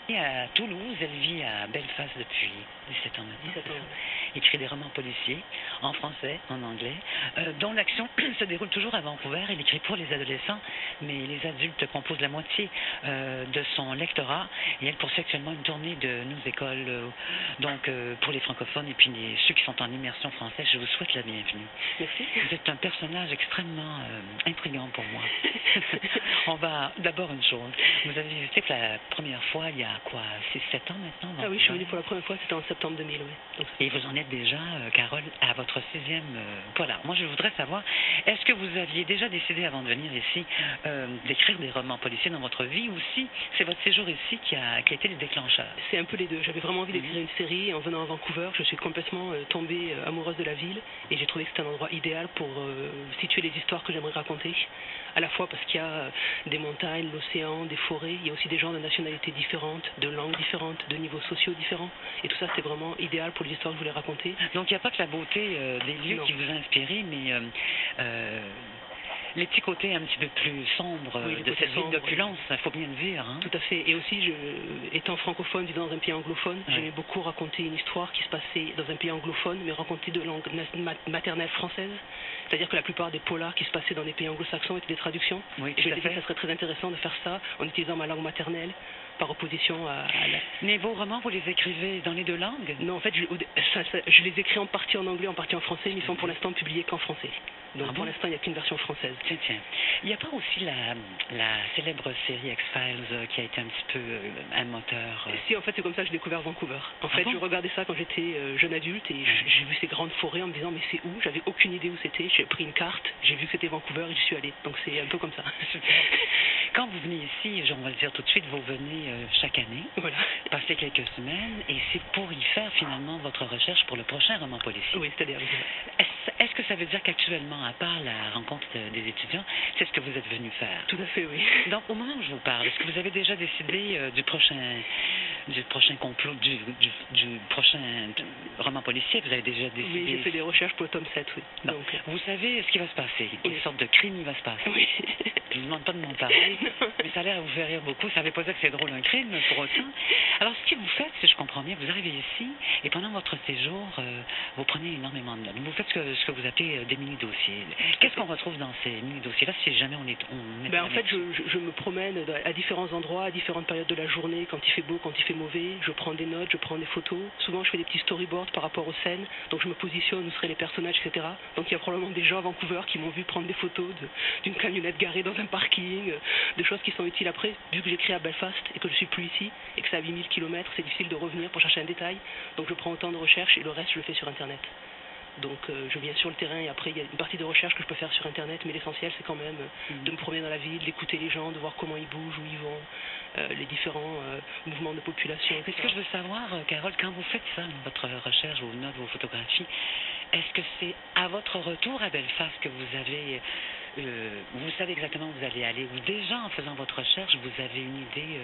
À Toulouse, elle vit à Belfast depuis 17 ans maintenant. 17 ans. Écrit des romans policiers en français, en anglais, dont l'action se déroule toujours à Vancouver. Elle écrit pour les adolescents, mais les adultes composent la moitié de son lectorat. Et elle poursuit actuellement une tournée de nos écoles, pour les francophones et puis ceux qui sont en immersion française. Je vous souhaite la bienvenue. Merci. Vous êtes un personnage extrêmement intriguant pour moi. On va d'abord une chose. Vous avez visité pour la première fois il y a quoi, 6-7 ans maintenant? Ah oui, je suis venue pour la première fois, c'était en septembre 2000, oui. Donc, et vous en êtes déjà, Carole, à votre 6e... voilà, moi je voudrais savoir, est-ce que vous aviez déjà décidé avant de venir ici d'écrire des romans policiers dans votre vie, ou si c'est votre séjour ici qui a été le déclencheur? C'est un peu les deux. J'avais vraiment envie d'écrire une série et en venant à Vancouver, je suis complètement tombée amoureuse de la ville et j'ai trouvé que c'était un endroit idéal pour situer les histoires que j'aimerais raconter. À la fois parce qu'il y a des montagnes, l'océan, des forêts, il y a aussi des gens de nationalités différentes, de langues différentes, de niveaux sociaux différents. Et tout ça, c'était vraiment idéal pour les histoires que je voulais raconter. Donc il n'y a pas que la beauté des lieux qui vous a inspiré, mais les petits côtés un petit peu plus sombres de cette ville d'opulence, il faut bien le dire. Hein? Tout à fait. Et aussi, étant francophone, vivant dans un pays anglophone, j'aimais beaucoup raconter une histoire qui se passait dans un pays anglophone, mais racontée de langue maternelle française. C'est-à-dire que la plupart des polars qui se passaient dans des pays anglo-saxons étaient des traductions. Oui, et je me disais que ça serait très intéressant de faire ça en utilisant ma langue maternelle, par opposition à la... Mais vos romans, vous les écrivez dans les deux langues? Non, en fait, je les écris en partie en anglais, en partie en français, mais ils sont pour l'instant publiés qu'en français. Donc pour l'instant, il n'y a qu'une version française. Tiens. Il n'y a pas aussi la célèbre série X-Files qui a été un petit peu un moteur? Si, en fait, c'est comme ça que j'ai découvert Vancouver. En fait, je regardais ça quand j'étais jeune adulte et j'ai vu ces grandes forêts en me disant mais c'est où? J'avais aucune idée où c'était. J'ai pris une carte, j'ai vu que c'était Vancouver et j'y suis allé. Donc c'est un peu comme ça. Quand vous venez ici, on va le dire tout de suite, vous venez chaque année, passer quelques semaines, et c'est pour y faire finalement votre recherche pour le prochain roman policier. Oui, c'est-à-dire. Est-ce que ça veut dire qu'actuellement, à part la rencontre des étudiants, c'est ce que vous êtes venu faire? Tout à fait, oui. Donc, au moment où je vous parle, est-ce que vous avez déjà décidé du prochain complot, du prochain roman policier? Vous avez déjà décidé? Oui, j'ai fait des recherches pour le tome 7, oui. Donc, vous savez ce qui va se passer? Une sorte de crime, il va se passer. Oui. Je ne vous demande pas de m'en parler, mais ça a l'air à vous faire rire beaucoup. Ça ne veut pas dire que c'est drôle un crime, pour autant. Alors, ce que vous faites, si je comprends bien, vous arrivez ici et pendant votre séjour, vous prenez énormément de notes. Vous faites ce que vous appelez des mini-dossiers. Qu'est-ce qu'on retrouve dans ces mini-dossiers-là si jamais on est... En fait, je me promène à différents endroits, à différentes périodes de la journée, quand il fait beau, quand il fait mauvais. Je prends des notes, je prends des photos. Souvent, je fais des petits storyboards par rapport aux scènes. Donc, je me positionne où seraient les personnages, etc. Donc, il y a probablement des gens à Vancouver qui m'ont vu prendre des photos d'une camionnette garée dans un parking, des choses qui sont utiles après. Vu que j'écris à Belfast et que je suis plus ici et que c'est à 8000 km, c'est difficile de revenir pour chercher un détail. Donc, je prends autant de recherches et le reste, je le fais sur Internet. Donc je viens sur le terrain et après il y a une partie de recherche que je peux faire sur Internet, mais l'essentiel c'est quand même de me promener dans la ville, d'écouter les gens, de voir comment ils bougent, où ils vont, les différents mouvements de population. Ce que je veux savoir, Carole, quand vous faites ça, votre recherche, vos notes, vos photographies, est-ce que c'est à votre retour à Belfast que vous avez... vous savez exactement où vous allez aller, ou déjà en faisant votre recherche, vous avez une idée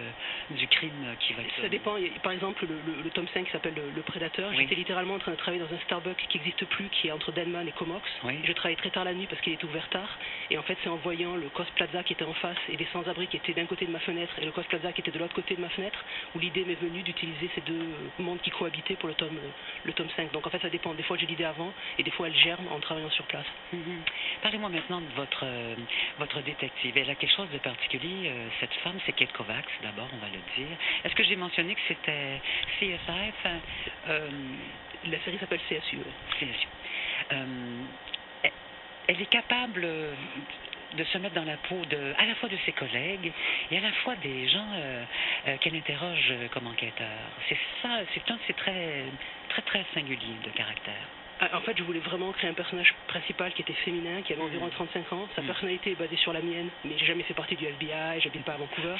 du crime qui va être... Ça dépend. Par exemple, le tome 5 qui s'appelle Le Prédateur, j'étais littéralement en train de travailler dans un Starbucks qui n'existe plus, qui est entre Denman et Comox. Je travaillais très tard la nuit parce qu'il était ouvert tard. Et en fait, c'est en voyant le Coast Plaza qui était en face et les sans-abri qui étaient d'un côté de ma fenêtre et le Coast Plaza qui était de l'autre côté de ma fenêtre, où l'idée m'est venue d'utiliser ces deux mondes qui cohabitaient pour le tome 5. Donc en fait, ça dépend. Des fois, j'ai l'idée avant et des fois, elle germe en travaillant sur place. Parlez-moi maintenant de votre détective. Elle a quelque chose de particulier, cette femme, c'est Kate Kovacs, d'abord, on va le dire. Est-ce que j'ai mentionné que c'était CSF? La série s'appelle CSU. CSU. Elle est capable de se mettre dans la peau à la fois de ses collègues et à la fois des gens qu'elle interroge comme enquêteur. C'est ça, c'est très, très, très singulier de caractère. En fait, je voulais vraiment créer un personnage principal qui était féminin, qui avait environ 35 ans. Sa personnalité est basée sur la mienne, mais j'ai jamais fait partie du FBI, j'habite pas à Vancouver.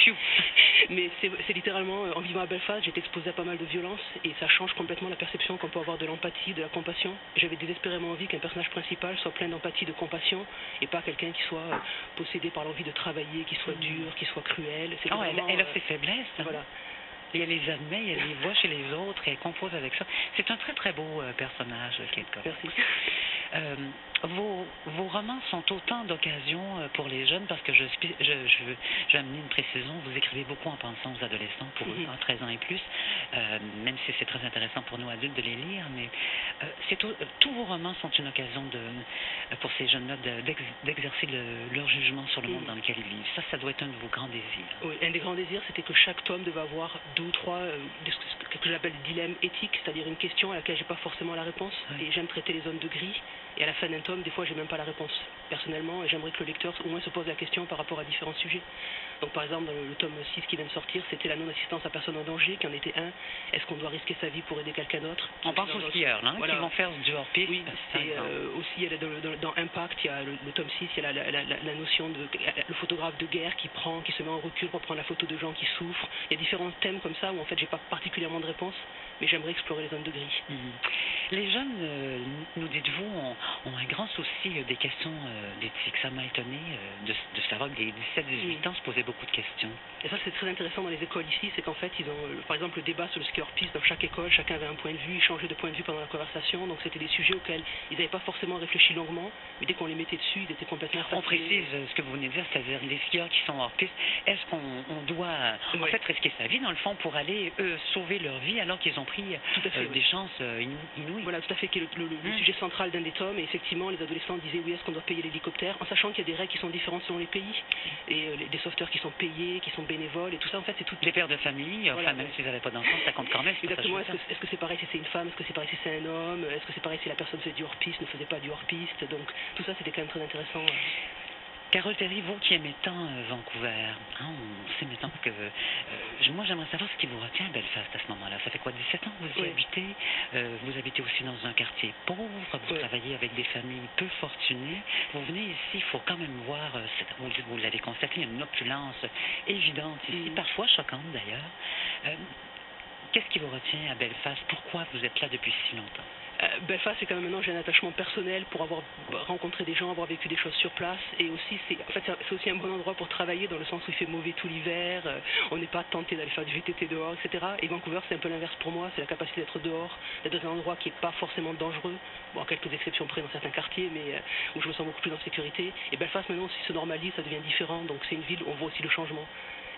Mais c'est littéralement, en vivant à Belfast, j'ai été exposé à pas mal de violences et ça change complètement la perception qu'on peut avoir de l'empathie, de la compassion. J'avais désespérément envie qu'un personnage principal soit plein d'empathie, de compassion et pas quelqu'un qui soit possédé par l'envie de travailler, qui soit dur, qui soit cruel. Elle a ses faiblesses. Voilà. Et elle les admet, elle les voit chez les autres et elle compose avec ça. C'est un très très beau personnage, Kate Coppola. Merci. Vos romans sont autant d'occasions pour les jeunes parce que je vais amener une précision. Vous écrivez beaucoup en pensant aux adolescents pour eux, 13 ans et plus, même si c'est très intéressant pour nous adultes de les lire, mais tous vos romans sont une occasion pour ces jeunes-là d'exercer leur jugement sur le monde dans lequel ils vivent. Ça doit être un de vos grands désirs. Oui, un des grands désirs, c'était que chaque tome devait avoir 2 ou 3 ce que j'appelle dilemme éthique, c'est-à-dire une question à laquelle j'ai pas forcément la réponse. Oui. Et j'aime traiter les zones de gris. Et à la fin d'un tome, des fois, j'ai même pas la réponse personnellement, et j'aimerais que le lecteur au moins se pose la question par rapport à différents sujets. Donc par exemple, dans le tome 6 qui vient de sortir, c'était la non-assistance à personne en danger, qui en était un. Est-ce qu'on doit risquer sa vie pour aider quelqu'un d'autre? On pense aux skieurs, voilà. Qui vont faire du hors-piste. Oui, c'est aussi, dans Impact, il y a le tome 6, il y a la notion de le photographe de guerre qui se met en recul pour prendre la photo de gens qui souffrent. Il y a différents thèmes comme ça où en fait j'ai pas particulièrement de réponse, mais j'aimerais explorer les zones de gris. Les jeunes, nous dites-vous, ont un grand souci des questions d'éthique. Ça m'a étonné de savoir que les 17-18 ans se posaient beaucoup de questions. Et ça, c'est très intéressant dans les écoles ici, c'est qu'en fait, ils ont, par exemple, le débat sur le ski hors-piste. Dans chaque école, chacun avait un point de vue, ils changeaient de point de vue pendant la conversation. Donc, c'était des sujets auxquels ils n'avaient pas forcément réfléchi longuement, mais dès qu'on les mettait dessus, ils étaient complètement fascinés. On précise ce que vous venez de dire, c'est-à-dire les skieurs qui sont hors-piste. Est-ce qu'on doit, en fait, risquer sa vie, dans le fond, pour aller, sauver leur vie, alors qu'ils ont pris des chances inouïes? Voilà, tout à fait, qui est le sujet central d'un des tomes. Et effectivement, les adolescents disaient, oui, est-ce qu'on doit payer l'hélicoptère, en sachant qu'il y a des règles qui sont différentes selon les pays, et des sauveteurs qui sont payés, qui sont bénévoles, et tout ça, en fait, c'est tout. Les pères de famille, voilà, enfin, même s'ils n'avaient pas d'enfants, ça compte quand même. Exactement, est-ce que c'est pareil si c'est une femme, est-ce que c'est pareil si c'est un homme, est-ce que c'est pareil si la personne faisait du hors-piste, ne faisait pas du hors-piste, donc tout ça, c'était quand même très intéressant. Carole Terry, vous qui aimez tant Vancouver, on sait maintenant que... moi, j'aimerais savoir ce qui vous retient à Belfast à ce moment-là. Ça fait quoi, 17 ans que vous y habitez? Vous habitez aussi dans un quartier pauvre, vous travaillez avec des familles peu fortunées. Vous venez ici, il faut quand même voir, vous l'avez constaté, il y a une opulence évidente ici, parfois choquante d'ailleurs. Qu'est-ce qui vous retient à Belfast? Pourquoi vous êtes là depuis si longtemps? Belfast, c'est quand même maintenant, j'ai un attachement personnel pour avoir rencontré des gens, avoir vécu des choses sur place, et aussi c'est aussi un bon endroit pour travailler dans le sens où il fait mauvais tout l'hiver, on n'est pas tenté d'aller faire du VTT dehors, etc. Et Vancouver, c'est un peu l'inverse pour moi, c'est la capacité d'être dehors, d'être dans un endroit qui n'est pas forcément dangereux, bon, à quelques exceptions près dans certains quartiers, mais où je me sens beaucoup plus en sécurité. Et Belfast maintenant aussi se normalise, ça devient différent, donc c'est une ville où on voit aussi le changement,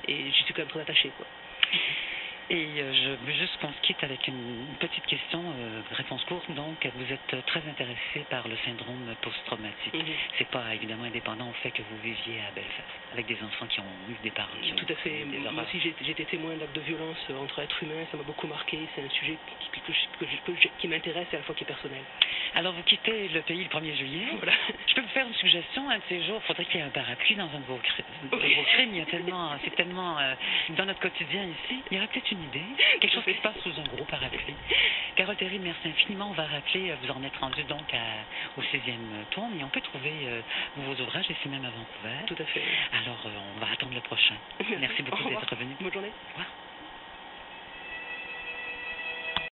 et j'y suis quand même très attaché, quoi. Et je veux juste qu'on se quitte avec une petite question, réponse courte. Donc, vous êtes très intéressé par le syndrome post-traumatique. C'est pas évidemment indépendant au fait que vous viviez à Belfast, avec des enfants qui ont eu des parents qui ont... Tout à fait. Moi aussi, j'ai été témoin d'actes de violence entre êtres humains. Ça m'a beaucoup marqué. C'est un sujet qui m'intéresse et à la fois qui est personnel. Alors, vous quittez le pays le 1er juillet. Voilà. Je peux vous faire une suggestion. Un de ces jours, il faudrait qu'il y ait un parapluie dans un de vos crimes. Il y a tellement, c'est tellement dans notre quotidien ici. Il y aurait peut-être une idée, quelque chose qui se passe sous un gros parapluie. Carole Terry, merci infiniment. On va rappeler, vous en êtes rendu donc au 6e tourne, et on peut trouver vos ouvrages ici même à Vancouver. Tout à fait. Alors, on va attendre le prochain. Merci beaucoup d'être venu. Bonne journée. Au revoir.